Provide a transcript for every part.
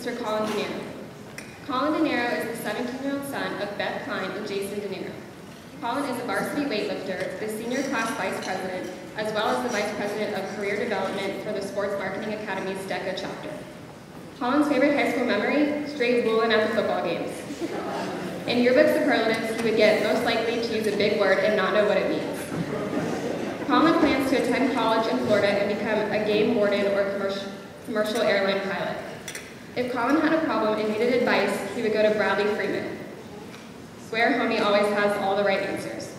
Mr. Colin De Niro. Colin De Niro is the 17-year-old son of Beth Klein and Jason De Niro. Colin is a varsity weightlifter, the senior class vice president, as well as the vice president of career development for the Sports Marketing Academy's DECA chapter. Colin's favorite high school memory? Straight booling at the football games. In yearbook superlatives, he would get most likely to use a big word and not know what it means. Colin plans to attend college in Florida and become a game warden or commercial airline pilot. If Colin had a problem and needed advice, he would go to Bradley Freeman. Swear homie always has all the right answers.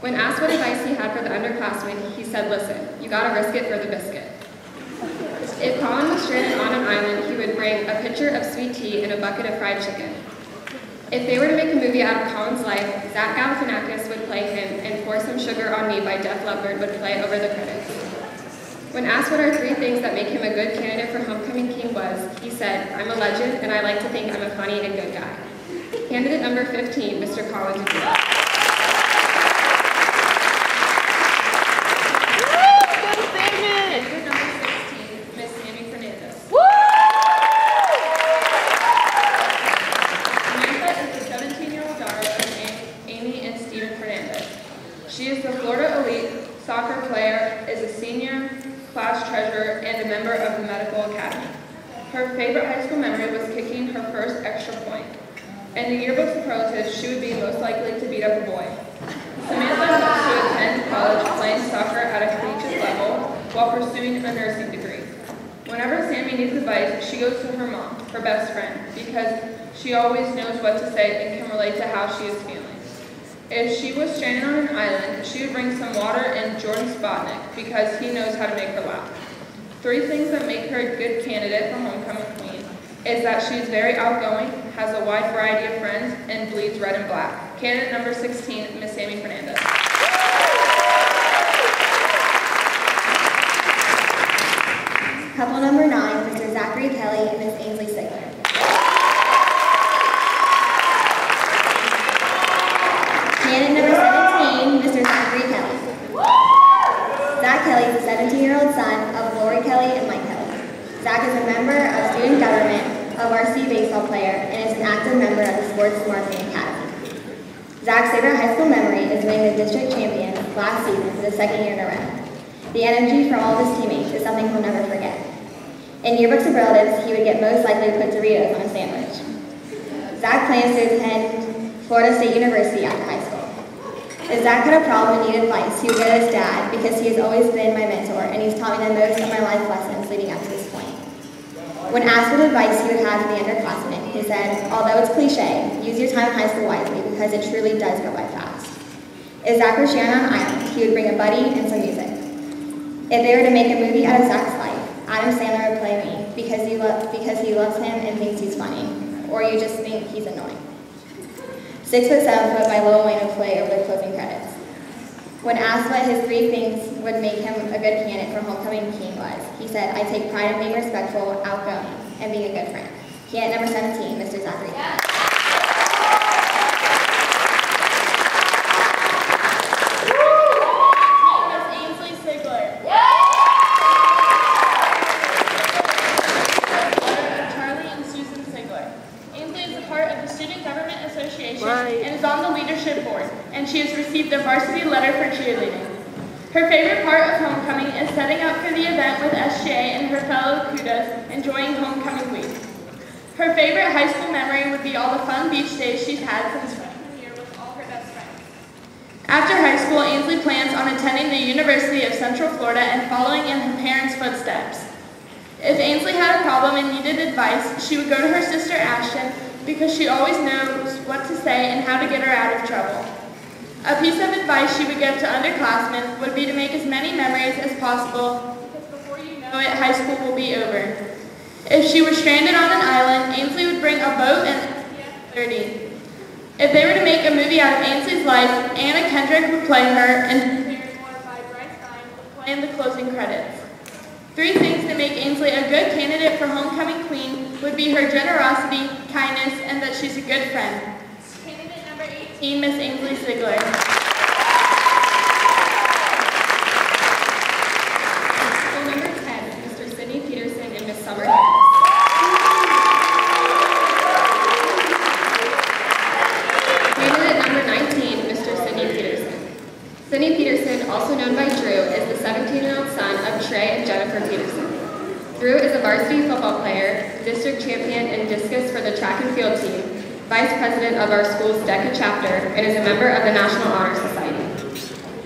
When asked what advice he had for the underclassmen, he said, listen, you gotta risk it for the biscuit. If Colin was stranded on an island, he would bring a pitcher of sweet tea and a bucket of fried chicken. If they were to make a movie out of Colin's life, Zach Galifianakis would play him, and Pour Some Sugar on Me by Def Leppard would play over the credits. When asked what are 3 things that make him a good candidate for Homecoming King was, he said, I'm a legend, and I like to think I'm a funny and good guy. Candidate number 15, Mr. Colin De Niro. She is the Florida Elite soccer player, is a senior class treasurer, and a member of the Medical Academy. Her favorite high school memory was kicking her first extra point. In the yearbook superlatives, she would be most likely to beat up a boy. Samantha hopes to attend college playing soccer at a collegiate level while pursuing a nursing degree. Whenever Sammy needs advice, she goes to her mom, her best friend, because she always knows what to say and can relate to how she is feeling. If she was stranded on an island, she would bring some water and Jordan Spotnik because he knows how to make her laugh. 3 things that make her a good candidate for Homecoming Queen is that she is very outgoing, has a wide variety of friends, and bleeds red and black. Candidate number 16, Miss Sammy Fernandez. Couple number 9, Mr. Zachary Kelly and Miss Ainsley Sigler. Candidate number 17, Mr. Zachary Kelly. Zach Kelly is a 17-year-old son of Lori Kelly and Mike Kelly. Zach is a member of student government, a varsity baseball player, and is an active member of the Sports Marketing Academy. Zach's favorite high school memory is winning the district champion last season for the 2nd year in a row. The energy from all of his teammates is something he'll never forget. In yearbook superlatives, he would get most likely to put Doritos on a sandwich. Zach plans to attend Florida State University after high school. If Zach had a problem and needed advice, he would go to his dad because he has always been my mentor and he's taught me the most of my life lessons leading up to this point. When asked what advice he would have for the underclassmen, he said, although it's cliche, use your time in high school wisely because it truly does go by fast. If Zach were stranded on an island, he would bring a buddy and some music. If they were to make a movie out of Zach's life, Adam Sandler would play me because he loves him and thinks he's funny, or you just think he's annoying. 6 foot 7 foot by Lil Wayne would play over the closing credits. When asked what his 3 things would make him a good candidate for Homecoming King was, he said, I take pride in being respectful, outgoing, and being a good friend. Candidate number 17, Mr. Zachary. Miss Ainsley Sigler. Charlie and Susan Sigler. Ainsley is a part of the Student Government Association and is on the leadership board, and she has received a varsity letter for cheerleading. Her favorite part of homecoming is setting up for the event with SJ and her fellow Kudas enjoying homecoming week. Her favorite high school memory would be all the fun beach days she's had since freshman year with all her best friends. After high school, Ainsley plans on attending the University of Central Florida and following in her parents' footsteps. If Ainsley had a problem and needed advice, she would go to her sister Ashton because she always knows what to say and how to get her out of trouble. A piece of advice she would give to underclassmen would be to make as many memories as possible because before you know it, high school will be over. If she were stranded on an island, Ainsley would bring a boat and SPF-30. If they were to make a movie out of Ainsley's life, Anna Kendrick would play her and Barrymore by Bryce Stein would play in the closing credits. 3 things that make Ainsley a good candidate for Homecoming Queen would be her generosity, kindness, and that she's a good friend. Candidate number 18, Miss Ainsley Sigler. School number 10, Mr. Sidney Peterson and Miss Summer Harris. football player, district champion in discus for the track and field team, vice president of our school's DECA chapter, and is a member of the National Honor Society.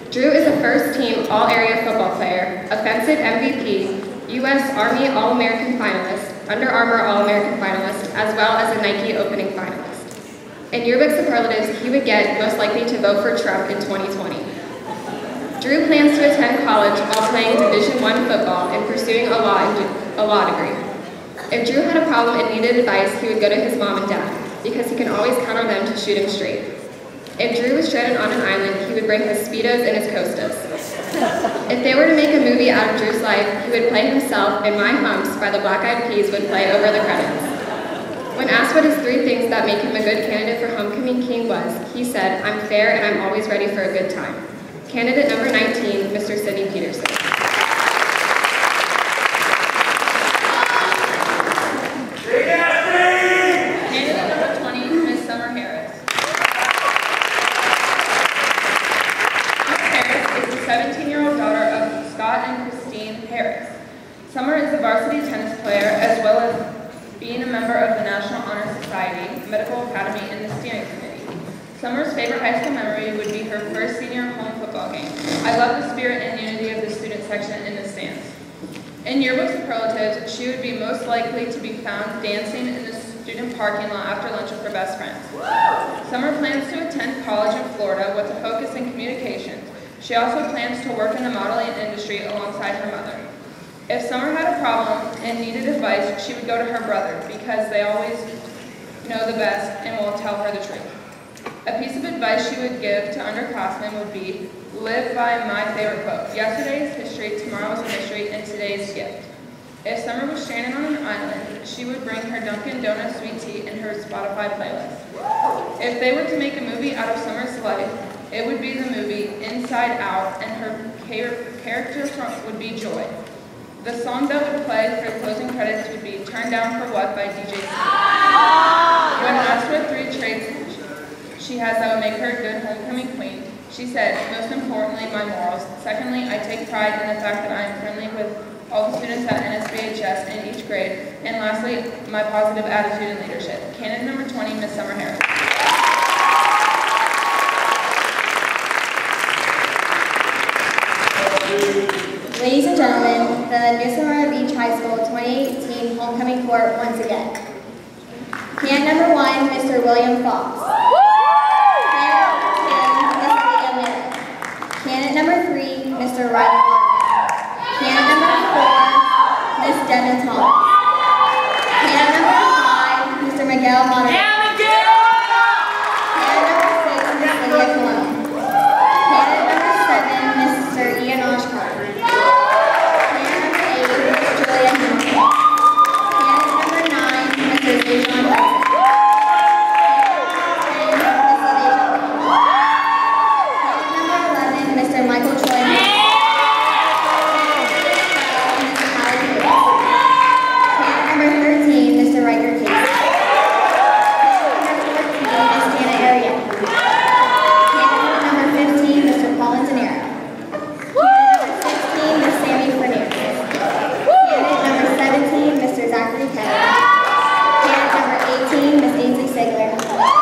Drew is a first-team all-area football player, offensive MVP, U.S. Army All-American finalist, Under Armour All-American finalist, as well as a Nike opening finalist. In yearbook superlatives, he would get most likely to vote for Trump in 2020. Drew plans to attend college while playing Division I football and pursuing a law degree. If Drew had a problem and needed advice, he would go to his mom and dad, because he can always count on them to shoot him straight. If Drew was stranded on an island, he would bring his Speedos and his Costas. If they were to make a movie out of Drew's life, he would play himself, and My Humps by the Black Eyed Peas would play over the credits. When asked what his 3 things that make him a good candidate for Homecoming King was, he said, "I'm fair and I'm always ready for a good time." Candidate number 19, Mr. Sidney Peterson. Candidate number 20, Ms. Summer Harris. Ms. Harris is the 17-year-old daughter of Scott and Christine Harris. Summer is a varsity tennis player as well as being a member of the National Honor Society, Medical Academy, and the Steering Committee. Summer's favorite high school memory would be her first senior home football game. I love the spirit and unity of the student section in the stands. In yearbook superlatives, she would be most likely to be found dancing in the student parking lot after lunch with her best friends. Summer plans to attend college in Florida with a focus in communications. She also plans to work in the modeling industry alongside her mother. If Summer had a problem and needed advice, she would go to her brother because they always know the best and will tell her the truth. A piece of advice she would give to underclassmen would be, live by my favorite quote, "Yesterday is history, tomorrow is a mystery, and today is gift." If Summer was stranded on an island, she would bring her Dunkin' Donuts sweet tea and her Spotify playlist. If they were to make a movie out of Summer's life, it would be the movie Inside Out, and her character would be Joy. The song that would play for the closing credits would be Turn Down for What by DJ Smith. When asked what 3 traits she has that would make her a good homecoming queen, she said, "Most importantly, my morals. Secondly, I take pride in the fact that I am friendly with all the students at NSBHS in each grade. And lastly, my positive attitude and leadership." Candidate number 20, Ms. Summer Harris. Ladies and gentlemen, the New Smyrna Beach High School 2018 Homecoming Court once again. Candidate number 1, Mr. William Fox. Candidate number 3, Mr. Riley Martin. Candidate number 4, Ms. Devin Thomas. Candidate number 5, Mr. Miguel Monterey. Candidate number 6, Ms. Lydia Colon. Candidate number 7, Mr. Ian Oshkar. Candidate number 8, Ms. Julia Hamilton. Candidate number 9, Mr. Zajon Hudson. Mr. Michael Troy. Candidate number 13, Mr. Riker Case. Candidate number 14, Ms. Hannah Ariel. Candidate number 15, Mr. Paul Antonero. Candidate number 16, Ms. Sammy Fernandez. Candidate number 17, Mr. Zachary Kelly. Candidate number 18, Ms. Ainsley Sigler. Candidate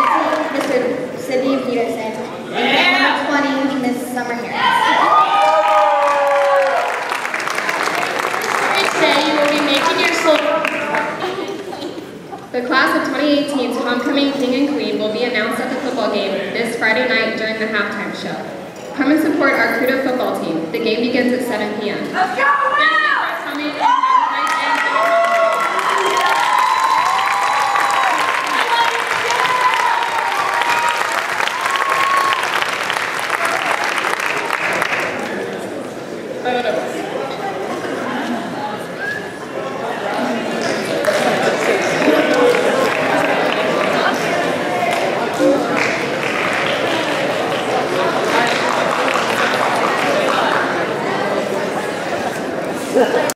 number 19, Mr. Sidney Peterson. And candidate number 20, Ms. Summer Harris. Today you will be making your The class of 2018's Homecoming King and Queen will be announced at the football game this Friday night during the halftime show. Come and support our Kudo football team. The game begins at 7 p.m. Let's go! Thank you for coming.